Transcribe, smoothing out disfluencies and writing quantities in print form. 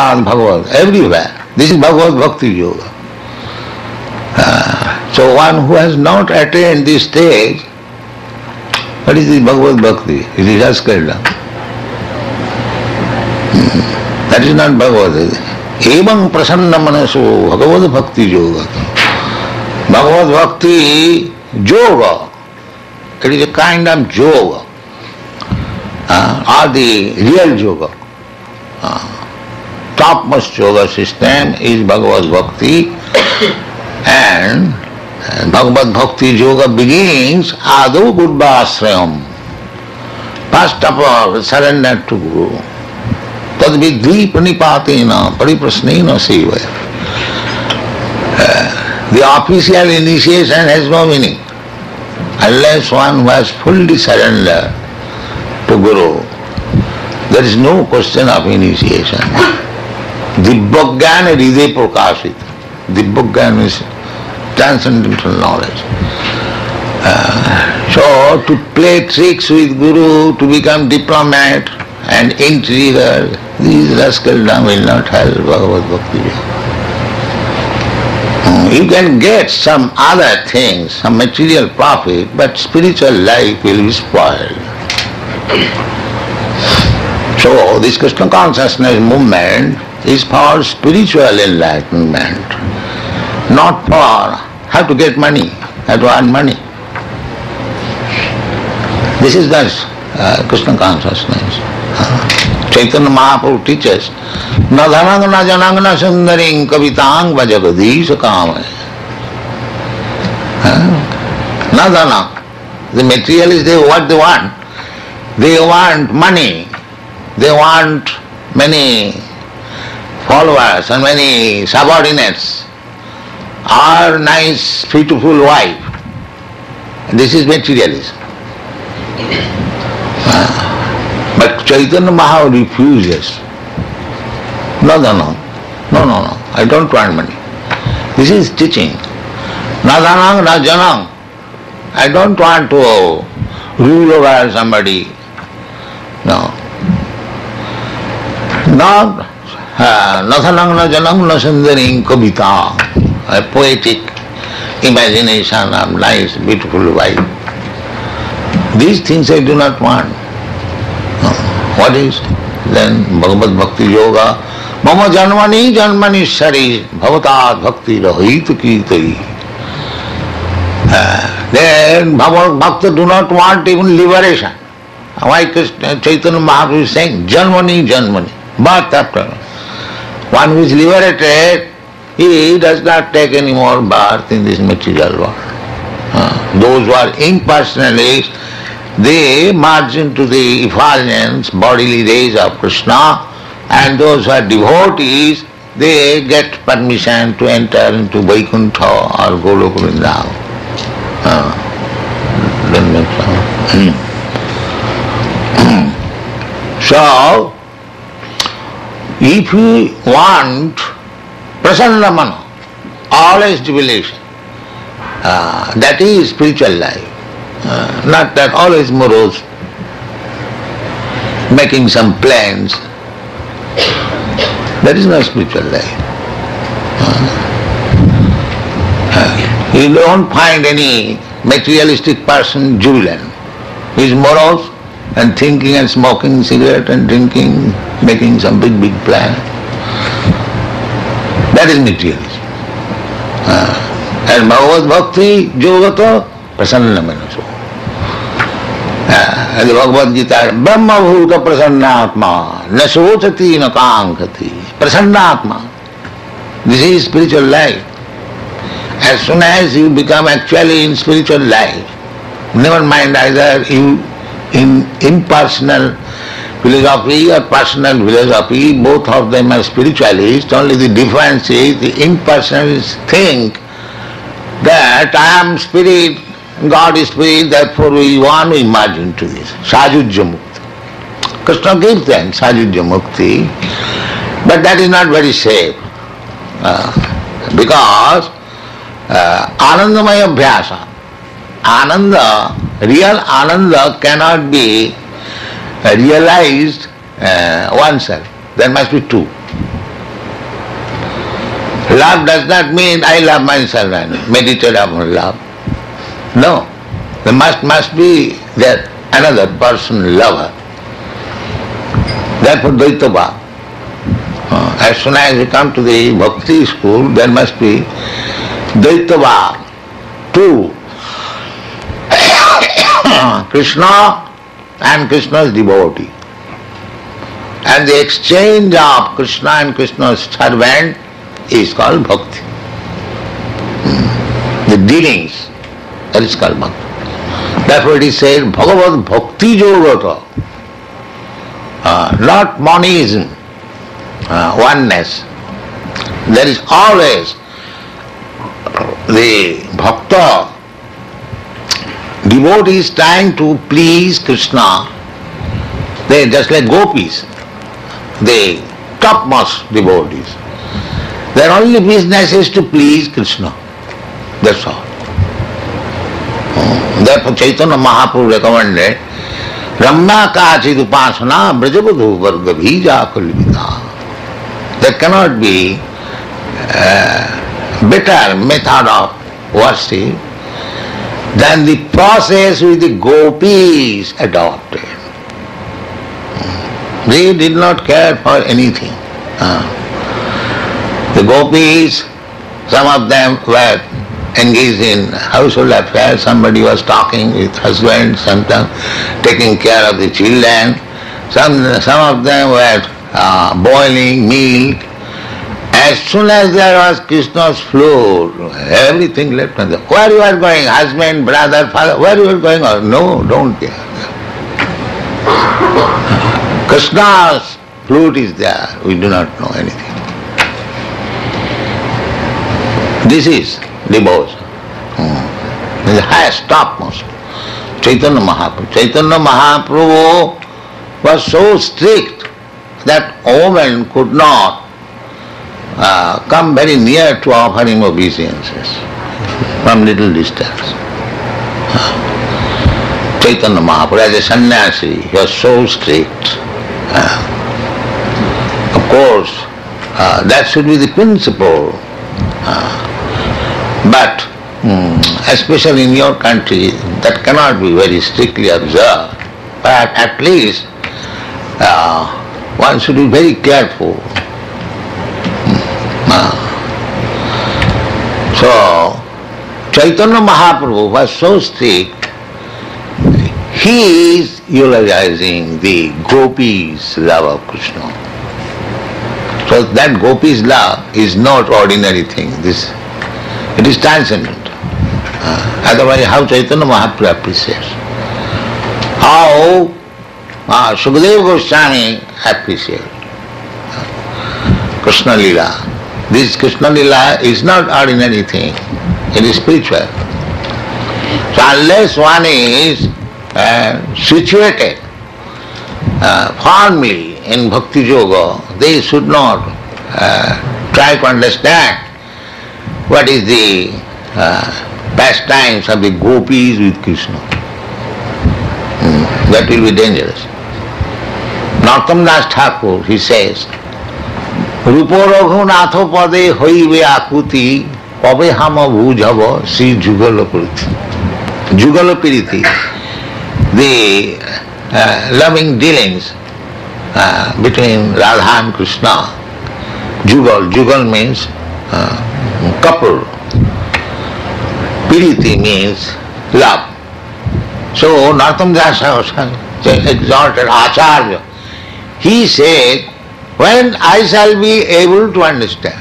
Sakshat Bhagavad, everywhere. This is Bhagavad Bhakti Yoga. So one who has not attained this stage, what is this Bhagavad Bhakti? It is Askarda. That is not Bhagavad. Evam prasanna manaso Bhagavad Bhakti Yoga. Bhagavad Bhakti Yoga. It is a kind of yoga. Or the real yoga. Topmost yoga system is Bhagavad Bhakti, and Bhagavad Bhakti yoga begins Adu Gurva Asrayam. First of all, surrender to Guru. Tad vidhi pranipatena pariprasnena sevaya. The official initiation has no meaning unless one who has fully surrendered to Guru. There is no question of initiation. Dibbagyan hriday prakashit. Dibbagyan is transcendental knowledge. So to play tricks with Guru, to become diplomat and intriguer, these rascals will not help Bhagavad Bhakti. You can get some other things, some material profit, but spiritual life will be spoiled. So this Krishna consciousness movement is for spiritual enlightenment, not for how to get money, how to earn money. This is the Krishna consciousness. Chaitanya Mahaprabhu teaches, na dhanang na janang na sundaring kavitang vajagadisha kamaya. Na dhanang. The materialists, what they want? They want money. They want many followers and many subordinates, or nice, beautiful wife. This is materialism. But Chaitanya Mahaprabhu refuses. No, I don't want money. This is teaching. Na dhanang, na janang. I don't want to rule over somebody. No. Not nathanang na janang na sundaring kavita, a poetic imagination of nice, beautiful wife. These things I do not want. What is then Bhagavad Bhakti Yoga? Mama janmani janmani shari bhavatat bhakti rahit kirtai. Then Bhagavad Bhakta do not want even liberation. Why Chaitanya Mahaprabhu is saying janmani janmani, birth after. One who is liberated, he does not take any more birth in this material world. Those who are impersonalists, they merge into the effulgence, bodily rays of Krishna, and those who are devotees, they get permission to enter into Vaikuntha or Goloka Vrindavan. So, if you want prasanna mana, always jubilation, that is spiritual life. Not that always morose, making some plans. That is not spiritual life. You don't find any materialistic person jubilant. He is morose and thinking and smoking cigarette and drinking, making some big plan. That is materialism. And Bhagavad Bhakti Yoga prasanna manaso. And the Bhagavad Gita, Brahma bhuta prasannatma, na sochati na kankati. Prasannatma. This is spiritual life. As soon as you become actually in spiritual life, never mind either you in impersonal philosophy or personal philosophy, both of them are spiritualists, only the difference is the impersonalists think that I am spirit, God is spirit, therefore we want to merge into this. Sajujya Mukti. Krishna gives them Sajujya Mukti, but that is not very safe. Because Anandamaya Abhyasa, Ananda, real Ananda cannot be realized oneself. There must be two. Love does not mean I love myself and meditate upon love. No. There must be that another person lover. Therefore Dvaita Bhava. As soon as you come to the bhakti school, there must be Dvaita Bhava. Two. Krishna and Krishna's devotee. And the exchange of Krishna and Krishna's servant is called bhakti. The dealings, that is called bhakti. Therefore it is said, Bhagavad Bhakti Yogata, not monism, oneness. There is always the bhakta, devotee is trying to please Krishna. They just like gopis, the topmost devotees. Their only business is to please Krishna. That's all. Therefore Chaitanya Mahaprabhu recommended Ramya Kachid Upasana Brajavadhu Varga Bhija Kalvita. There cannot be better method of worship than the process which the gopis adopted. They did not care for anything. The gopis, some of them were engaged in household affairs. Somebody was talking with husband, sometimes taking care of the children. Some of them were boiling milk. As soon as there was Krishna's floor, everything left on the. Where you are going, husband, brother, father, where you are going? No, don't care. Krishna's flute is there. We do not know anything. This is devotion. The highest, topmost. Chaitanya Mahaprabhu. Chaitanya Mahaprabhu was so strict that a woman could not come very near to offer him obeisances from little distance. Chaitanya Mahaprabhu, as a sannyasi, he was so strict. Of course, that should be the principle. But especially in your country, that cannot be very strictly observed. But at least one should be very careful. So, Chaitanya Mahaprabhu was so strict, he is eulogizing the gopis' love of Krishna. So that gopis' love is not ordinary thing. It is transcendent. Otherwise, how Chaitanya Mahaprabhu appreciates? How Sukadeva Goswami appreciates Krishna Lila. This Krishna Lila is not ordinary thing. It is spiritual. So unless one is situated firmly in Bhakti Yoga, they should not try to understand what is the pastimes of the gopis with Krishna. That will be dangerous. Narottam Das Thakur, he says, Rupo Raghunatho Pade Hoive Akuti Pabe Hama Bhujava Sri Jugalapiriti. Jugalapiriti, the loving dealings between Radha and Krishna. Jugal means couple. Piriti means love. So Narottam Das exalted Acharya. He said, when I shall be able to understand